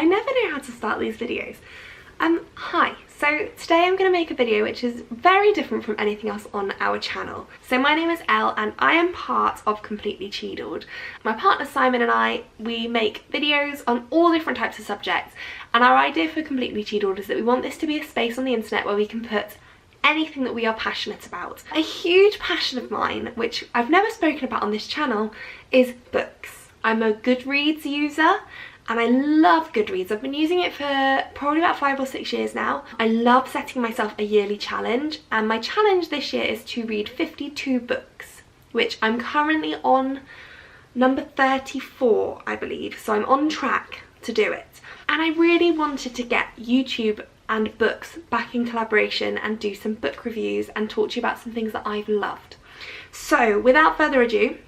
I never know how to start these videos. Hi, so today I'm going to make a video which is very different from anything else on our channel. So my name is Elle and I am part of Completely Cheadled. My partner Simon and I, we make videos on all different types of subjects, and our idea for Completely Cheadled is that we want this to be a space on the internet where we can put anything that we are passionate about. A huge passion of mine, which I've never spoken about on this channel, is books. I'm a Goodreads user and I love Goodreads. I've been using it for probably about 5 or 6 years now. I love setting myself a yearly challenge, and my challenge this year is to read 52 books, which I'm currently on number 34, I believe, so I'm on track to do it. And I really wanted to get YouTube and books back in collaboration and do some book reviews and talk to you about some things that I've loved. So without further ado,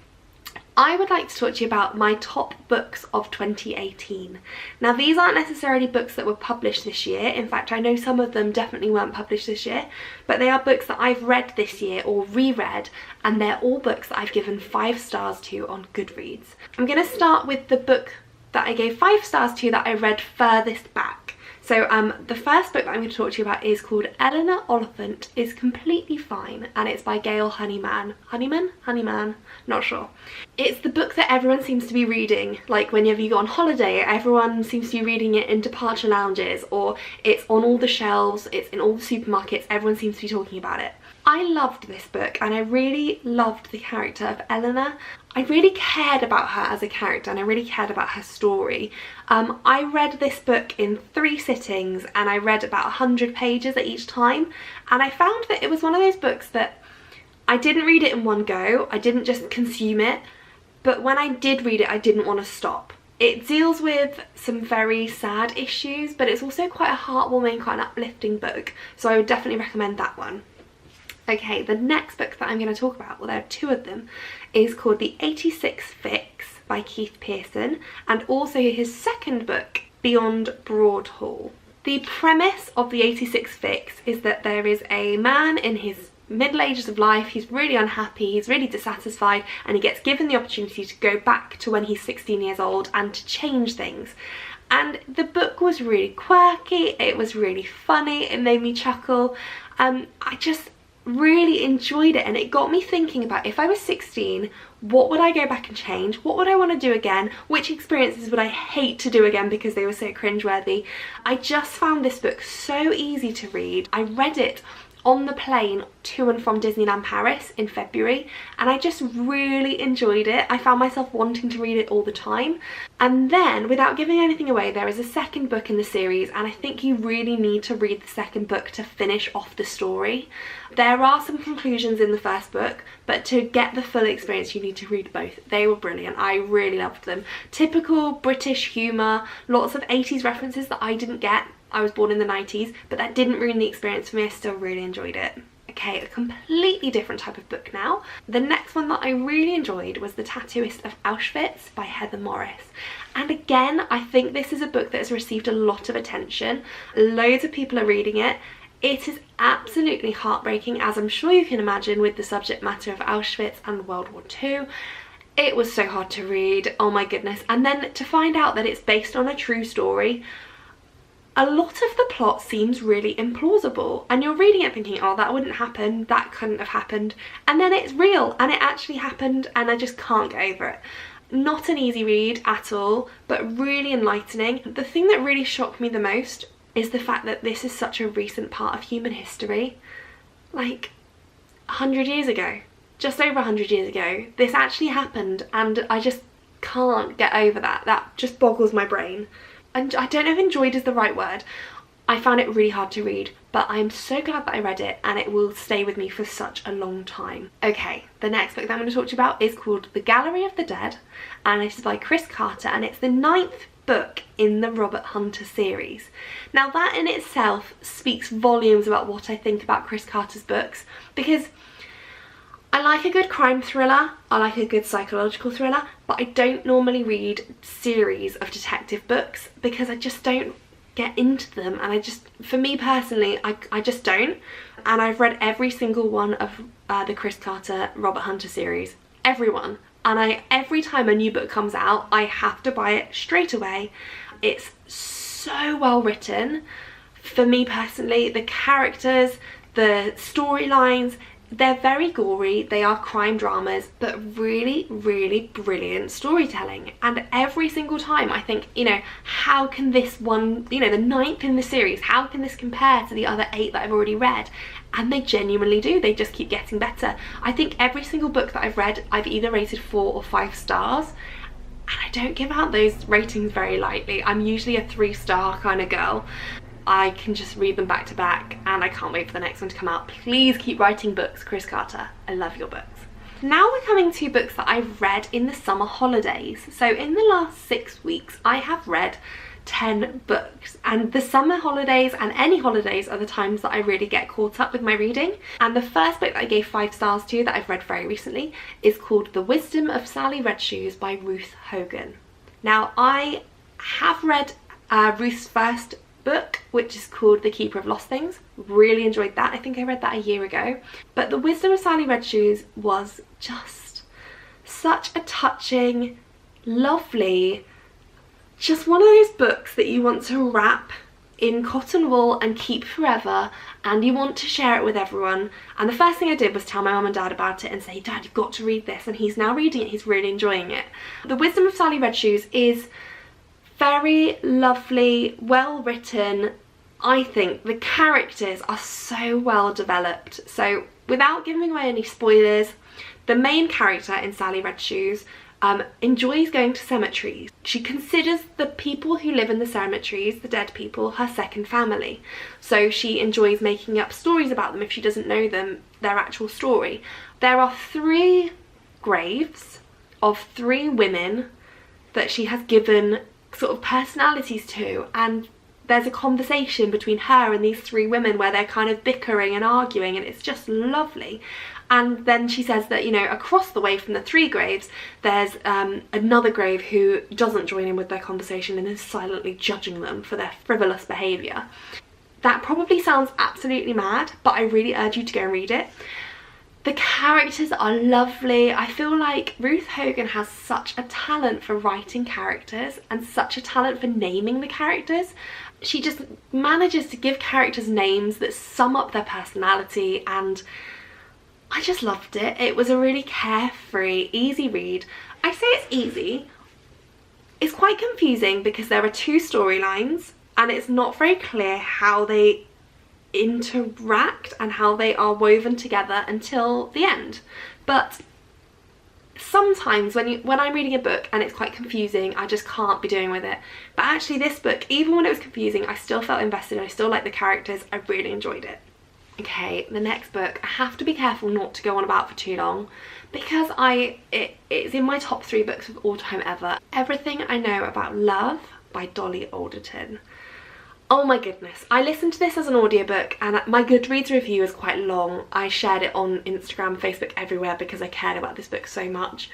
I would like to talk to you about my top books of 2018. Now these aren't necessarily books that were published this year. In fact, I know some of them definitely weren't published this year, but they are books that I've read this year or reread, and they're all books that I've given 5 stars to on Goodreads. I'm going to start with the book that I gave 5 stars to that I read furthest back. So the first book that I'm going to talk to you about is called Eleanor, Oliphant is Completely Fine, and it's by Gail Honeyman. Honeyman? Not sure. It's the book that everyone seems to be reading, like whenever you go on holiday, everyone seems to be reading it in departure lounges, or it's on all the shelves, it's in all the supermarkets, everyone seems to be talking about it. I loved this book and I really loved the character of Eleanor. I really cared about her as a character and I really cared about her story. I read this book in 3 sittings and I read about 100 pages at each time, and I found that it was one of those books that I didn't read it in one go, I didn't just consume it, but when I did read it I didn't want to stop. It deals with some very sad issues, but it's also quite a heartwarming, quite an uplifting book, so I would definitely recommend that one. Okay, the next book that I'm going to talk about, well there are 2 of them, is called The 86 Fix by Keith Pearson, and also his second book, Beyond Broadhall. The premise of The 86 Fix is that there is a man in his middle ages of life, he's really unhappy, he's really dissatisfied, and he gets given the opportunity to go back to when he's 16 years old and to change things. And the book was really quirky, it was really funny, it made me chuckle. I just really enjoyed it, and it got me thinking about, if I was 16, what would I go back and change? What would I want to do again? Which experiences would I hate to do again because they were so cringeworthy? I just found this book so easy to read. I read it on the plane to and from Disneyland Paris in February, and I just really enjoyed it. I found myself wanting to read it all the time. And then, without giving anything away, there is a second book in the series, and I think you really need to read the second book to finish off the story. There are some conclusions in the first book, but to get the full experience you need to read both. They were brilliant, I really loved them. Typical British humour, lots of 80s references that I didn't get. I was born in the 90s, but that didn't ruin the experience for me. I still really enjoyed it. Okay, a completely different type of book now. The next one that I really enjoyed was The Tattooist of Auschwitz by Heather Morris. And again, I think this is a book that has received a lot of attention. Loads of people are reading it. It is absolutely heartbreaking, as I'm sure you can imagine, with the subject matter of Auschwitz and World War II. It was so hard to read, oh my goodness. And then to find out that it's based on a true story, a lot of the plot seems really implausible, and you're reading it thinking, oh, that wouldn't happen, that couldn't have happened, and then it's real and it actually happened, and I just can't get over it. Not an easy read at all, but really enlightening. The thing that really shocked me the most is the fact that this is such a recent part of human history. Like 100 years ago, just over 100 years ago, this actually happened, and I just can't get over that. That just boggles my brain. And I don't know if enjoyed is the right word. I found it really hard to read, but I'm so glad that I read it, and it will stay with me for such a long time. Okay, the next book that I'm going to talk to you about is called The Gallery of the Dead, and it is by Chris Carter, and it's the 9th book in the Robert Hunter series. Now that in itself speaks volumes about what I think about Chris Carter's books, because I like a good crime thriller, I like a good psychological thriller, but I don't normally read series of detective books because I just don't get into them, and for me personally, I just don't. And I've read every single one of the Chris Carter Robert Hunter series, everyone, and every time a new book comes out, I have to buy it straight away. It's so well written. For me personally, the characters, the storylines, they're very gory, they are crime dramas, but really, really brilliant storytelling. And every single time I think, you know, how can this one, you know, the 9th in the series, how can this compare to the other 8 that I've already read? And they genuinely do, they just keep getting better. I think every single book that I've read, I've either rated 4 or 5 stars. And I don't give out those ratings very lightly. I'm usually a 3-star kind of girl. I can just read them back to back and I can't wait for the next one to come out. Please keep writing books, Chris Carter. I love your books. Now we're coming to books that I've read in the summer holidays. So in the last 6 weeks, I have read 10 books, and the summer holidays and any holidays are the times that I really get caught up with my reading. And the first book that I gave 5 stars to that I've read very recently is called The Wisdom of Sally Redshoes by Ruth Hogan. Now I have read Ruth's first book, which is called The Keeper of Lost Things. Really enjoyed that. I think I read that a year ago. But The Wisdom of Sally Redshoes was just such a touching, lovely, just one of those books that you want to wrap in cotton wool and keep forever, and you want to share it with everyone. And the first thing I did was tell my mum and dad about it and say, Dad, you've got to read this. And he's now reading it, he's really enjoying it. The Wisdom of Sally Redshoes is very lovely, well written. I think the characters are so well developed. So without giving away any spoilers, the main character in Sally Redshoes enjoys going to cemeteries. She considers the people who live in the cemeteries, the dead people, her second family. So she enjoys making up stories about them if she doesn't know them, their actual story. There are 3 graves of 3 women that she has given sort of personalities to, and there's a conversation between her and these 3 women where they're kind of bickering and arguing, and it's just lovely. And then she says that, you know, across the way from the 3 graves there's another grave who doesn't join in with their conversation and is silently judging them for their frivolous behaviour. That probably sounds absolutely mad, but I really urge you to go and read it. The characters are lovely. I feel like Ruth Hogan has such a talent for writing characters and such a talent for naming the characters. She just manages to give characters names that sum up their personality, and I just loved it. It was a really carefree, easy read. I say it's easy. It's quite confusing because there are 2 storylines and it's not very clear how they interact and how they are woven together until the end. But sometimes when I'm reading a book and it's quite confusing, I just can't be doing with it. But actually this book, even when it was confusing, I still felt invested. I still liked the characters. I really enjoyed it. Okay, the next book, I have to be careful not to go on about for too long because it's in my top 3 books of all time ever. Everything I Know About Love by Dolly Alderton. Oh my goodness, I listened to this as an audiobook and my Goodreads review is quite long. I shared it on Instagram, Facebook, everywhere because I cared about this book so much.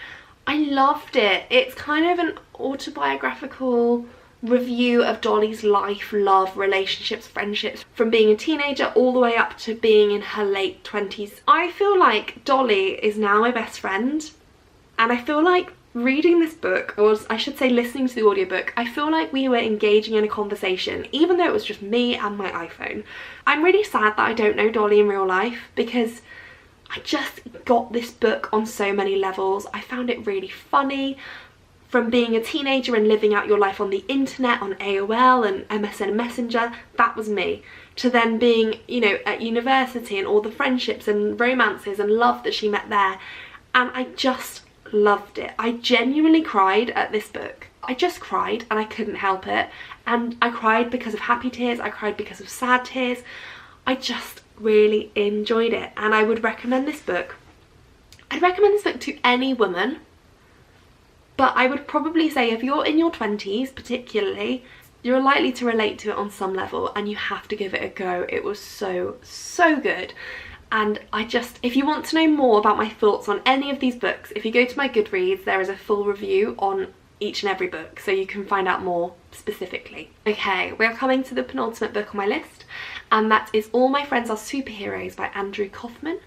I loved it. It's kind of an autobiographical review of Dolly's life, love, relationships, friendships, from being a teenager all the way up to being in her late 20s. I feel like Dolly is now my best friend, and I feel like reading this book, or I should say listening to the audiobook, I feel like we were engaging in a conversation, even though it was just me and my iPhone. I'm really sad that I don't know Dolly in real life because I just got this book on so many levels. I found it really funny. From being a teenager and living out your life on the internet, on AOL and MSN Messenger, that was me, to then being, you know, at university and all the friendships and romances and love that she met there. And I just loved it. I genuinely cried at this book. I just cried and I couldn't help it. And I cried because of happy tears, I cried because of sad tears. I just really enjoyed it, and I would recommend this book. I'd recommend this book to any woman. But I would probably say if you're in your 20s particularly, you're likely to relate to it on some level and you have to give it a go. It was so good. And if you want to know more about my thoughts on any of these books, if you go to my Goodreads, there is a full review on each and every book, so you can find out more specifically. Okay, we're coming to the penultimate book on my list, and that is All My Friends Are Superheroes by Andrew Kaufman.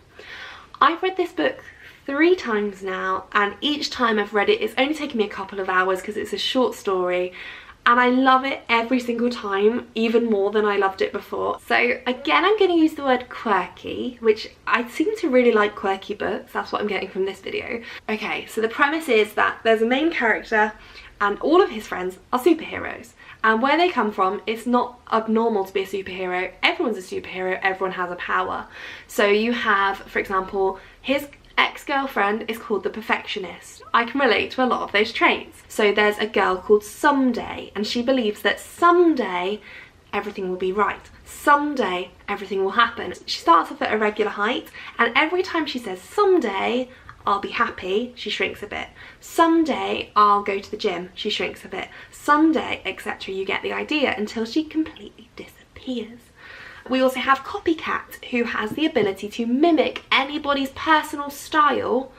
I've read this book 3 times now, and each time I've read it, it's only taken me a couple of hours because it's a short story, and I love it every single time, even more than I loved it before. So again, I'm going to use the word quirky, which I seem to really like quirky books. That's what I'm getting from this video. Okay, so the premise is that there's a main character and all of his friends are superheroes. And where they come from, it's not abnormal to be a superhero. Everyone's a superhero, everyone has a power. So you have, for example, his ex-girlfriend is called the Perfectionist. I can relate to a lot of those traits. So there's a girl called Someday, and she believes that someday everything will be right. Someday everything will happen. She starts off at a regular height, and every time she says someday I'll be happy, she shrinks a bit. Someday I'll go to the gym, she shrinks a bit. Someday, etc. You get the idea, until she completely disappears. We also have Copycat, who has the ability to mimic anybody's personal style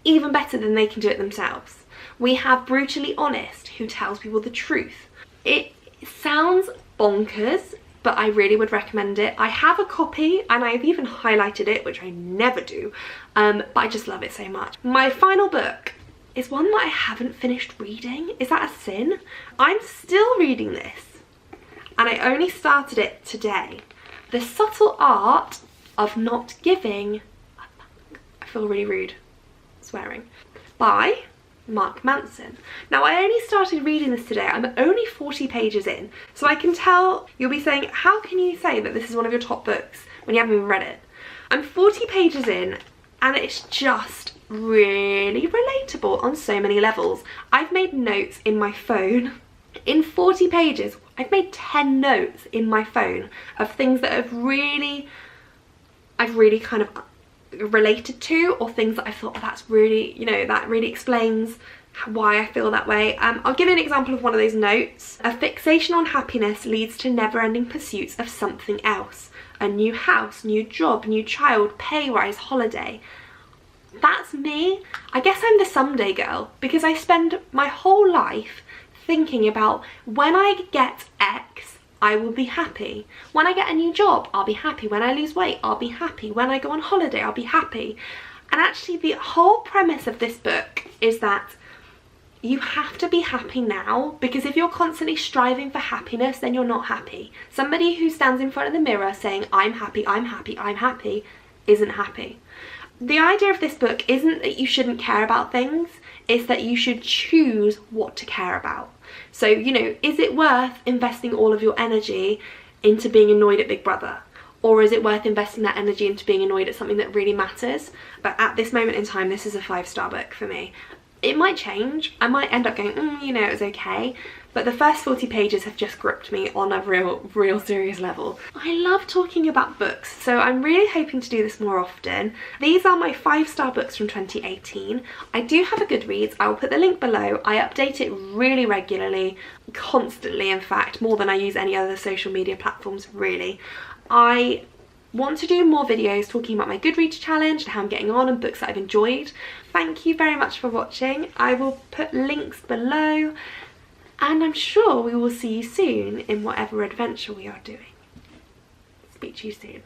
even better than they can do it themselves. We have Brutally Honest, who tells people the truth. It sounds bonkers, but I really would recommend it. I have a copy and I've even highlighted it, which I never do, but I just love it so much. My final book is one that I haven't finished reading. Is that a sin? I'm still reading this, and I only started it today. The Subtle Art of Not Giving a Fuck. I feel really rude swearing. By Mark Manson. Now, I only started reading this today. I'm only 40 pages in, so I can tell you'll be saying, how can you say that this is one of your top books when you haven't even read it? I'm 40 pages in, and it's just really relatable on so many levels. I've made notes in my phone. In 40 pages, I've made 10 notes in my phone of things that I've really kind of related to, or things that I thought, oh, that's really, you know, that really explains why I feel that way. I'll give you an example of one of those notes. A fixation on happiness leads to never-ending pursuits of something else. A new house, new job, new child, pay rise, holiday. That's me. I guess I'm the someday girl, because I spend my whole life thinking about, when I get X, I will be happy. When I get a new job, I'll be happy. When I lose weight, I'll be happy. When I go on holiday, I'll be happy. And actually, the whole premise of this book is that you have to be happy now, because if you're constantly striving for happiness, then you're not happy. Somebody who stands in front of the mirror saying, I'm happy, I'm happy, I'm happy, isn't happy. The idea of this book isn't that you shouldn't care about things, it's that you should choose what to care about. So, you know, is it worth investing all of your energy into being annoyed at Big Brother? Or is it worth investing that energy into being annoyed at something that really matters? But at this moment in time, this is a 5-star book for me. It might change. I might end up going, you know, it was okay. But the first 40 pages have just gripped me on a real serious level. I love talking about books, so I'm really hoping to do this more often. These are my 5-star books from 2018. I do have a Goodreads. I will put the link below. I update it really regularly, constantly in fact, more than I use any other social media platforms really. I want to do more videos talking about my Goodreads challenge and how I'm getting on and books that I've enjoyed. Thank you very much for watching. I will put links below, and I'm sure we will see you soon in whatever adventure we are doing. Speak to you soon.